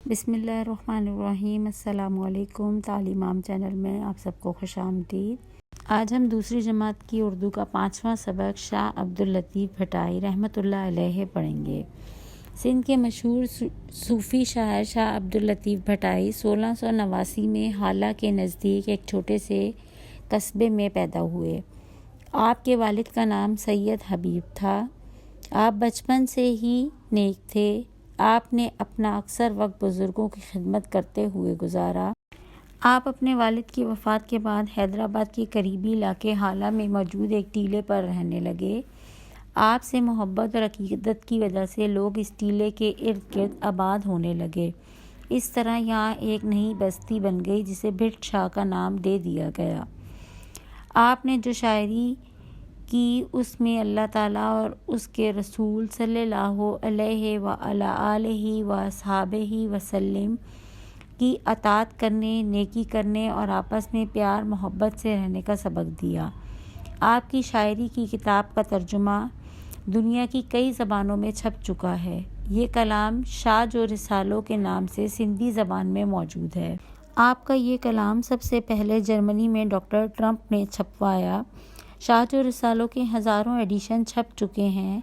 بسم اللہ الرحمن الرحیم۔ السلام علیکم۔ تعلیم عام چینل میں آپ سب کو خوش آمدید۔ آج ہم دوسری جماعت کی اردو کا 5واں سبق شاہ عبداللطیف بھٹائی رحمۃ اللہ علیہ پڑھیں گے۔ سندھ کے مشہور صوفی شاعر شاہ عبداللطیف بھٹائی 1689 میں حالہ کے نزدیک ایک چھوٹے سے قصبے میں پیدا ہوئے۔ آپ کے والد کا نام سید حبیب تھا۔ آپ بچپن سے ہی نیک تھے۔ آپ نے اپنا اکثر وقت بزرگوں کی خدمت کرتے ہوئے گزارا۔ آپ اپنے والد کی وفات کے بعد حیدرآباد کے قریبی علاقے حالہ میں موجود ایک ٹیلے پر رہنے لگے۔ آپ سے محبت اور عقیدت کی وجہ سے لوگ اس ٹیلے کے ارد گرد آباد ہونے لگے۔ اس طرح یہاں ایک نئی بستی بن گئی جسے بھٹ شاہ کا نام دے دیا گیا۔ آپ نے جو شاعری کی اس میں اللہ تعالیٰ اور اس کے رسول صلی اللہ علیہ وآلہ آلہ وصحبہ وسلم کی اطاعت کرنے، نیکی کرنے اور آپس میں پیار محبت سے رہنے کا سبق دیا۔ آپ کی شاعری کی کتاب کا ترجمہ دنیا کی کئی زبانوں میں چھپ چکا ہے۔ یہ کلام شاہ جو رسالوں کے نام سے سندھی زبان میں موجود ہے۔ آپ کا یہ کلام سب سے پہلے جرمنی میں ڈاکٹر ٹرمپ نے چھپوایا۔ شاہ جو رسالوں کے ہزاروں ایڈیشن چھپ چکے ہیں۔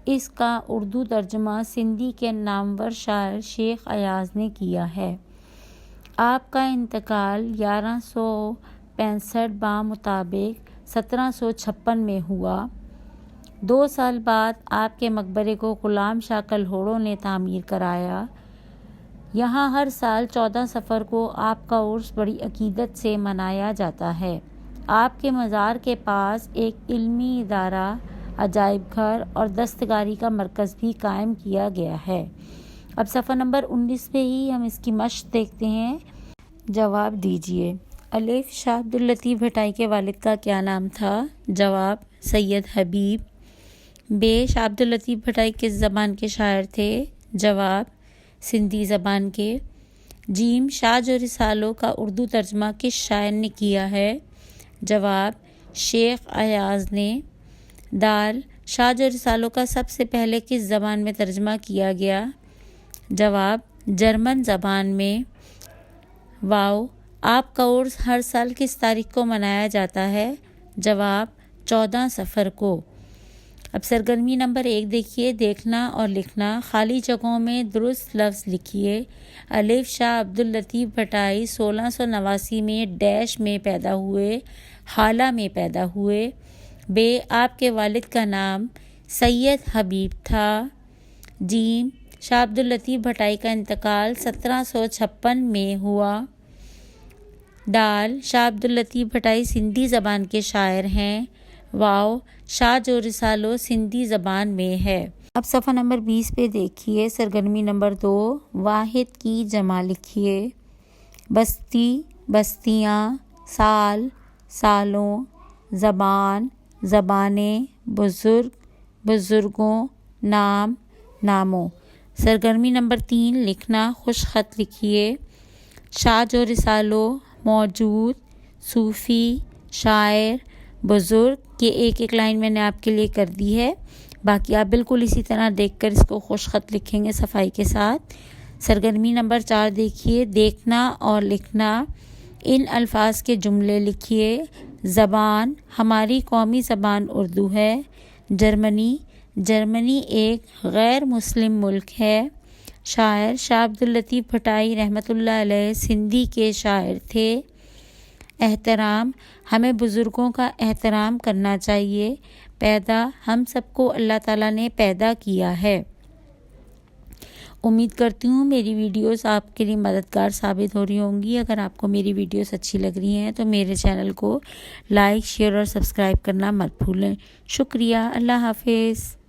اس کا اردو ترجمہ سندھی کے نامور شاعر شیخ ایاز نے کیا ہے۔ آپ کا انتقال 1165 بمطابق 1756 میں ہوا۔ 2 سال بعد آپ کے مقبرے کو غلام شاہ کلہوڑوں نے تعمیر کرایا۔ یہاں ہر سال 14 صفر کو آپ کا عرس بڑی عقیدت سے منایا جاتا ہے۔ آپ کے مزار کے پاس ایک علمی ادارہ، عجائب گھر اور دستکاری کا مرکز بھی قائم کیا گیا ہے۔ اب صفحہ نمبر 19 پہ ہی ہم اس کی مشق دیکھتے ہیں۔ جواب دیجیے۔ الف، شاہ عبداللطیف بھٹائی کے والد کا کیا نام تھا؟ جواب، سید حبیب۔ ب، شاہ عبداللطیف بھٹائی کس زبان کے شاعر تھے؟ جواب، سندھی زبان کے۔ جیم، شاہ جو رسالوں کا اردو ترجمہ کس شاعر نے کیا ہے؟ جواب، شیخ ایاز نے۔ دال، شاہ جو رسالوں کا سب سے پہلے کس زبان میں ترجمہ کیا گیا؟ جواب، جرمن زبان میں۔ واو، آپ کا عرس ہر سال کس تاریخ کو منایا جاتا ہے؟ جواب، 14 صفر کو۔ اب سرگرمی نمبر 1 دیکھیے، دیکھنا اور لکھنا۔ خالی جگہوں میں درست لفظ لکھیے۔ الف، شاہ عبداللطیف بھٹائی 1689 میں ڈیش میں پیدا ہوئے، حالہ میں پیدا ہوئے۔ ب، آپ کے والد کا نام سید حبیب تھا۔ جیم، شاہ عبداللطیف بھٹائی کا انتقال 1756 میں ہوا۔ ڈال، شاہ عبداللطیف بھٹائی سندھی زبان کے شاعر ہیں۔ واو، شاہ جو رسالوں سندھی زبان میں ہے۔ اب صفحہ نمبر 20 پہ دیکھیے، سرگرمی نمبر 2، واحد کی جمع لکھیے۔ بستی، بستیاں، سال، سالوں، زبان، زبانیں، بزرگ، بزرگوں، نام، ناموں۔ سرگرمی نمبر 3، لکھنا، خوش خط لکھیے۔ شاہ جو رسالوں، موجود، صوفی، شاعر، بزرگ، یہ ایک لائن میں نے آپ کے لیے کر دی ہے۔ باقی آپ بالکل اسی طرح دیکھ کر اس کو خوش خط لکھیں گے صفائی کے ساتھ۔ سرگرمی نمبر 4 دیکھیے، دیکھنا اور لکھنا۔ ان الفاظ کے جملے لکھیے۔ زبان، ہماری قومی زبان اردو ہے۔ جرمنی، جرمنی ایک غیر مسلم ملک ہے۔ شاعر، شاہ عبداللطیف بھٹائی رحمۃ اللہ علیہ سندھی کے شاعر تھے۔ احترام، ہمیں بزرگوں کا احترام کرنا چاہیے۔ پیدا، ہم سب کو اللہ تعالیٰ نے پیدا کیا ہے۔ امید کرتی ہوں میری ویڈیوز آپ کے لیے مددگار ثابت ہو رہی ہوں گی۔ اگر آپ کو میری ویڈیوز اچھی لگ رہی ہیں تو میرے چینل کو لائک، شیئر اور سبسکرائب کرنا مت بھولیں۔ شکریہ۔ اللہ حافظ۔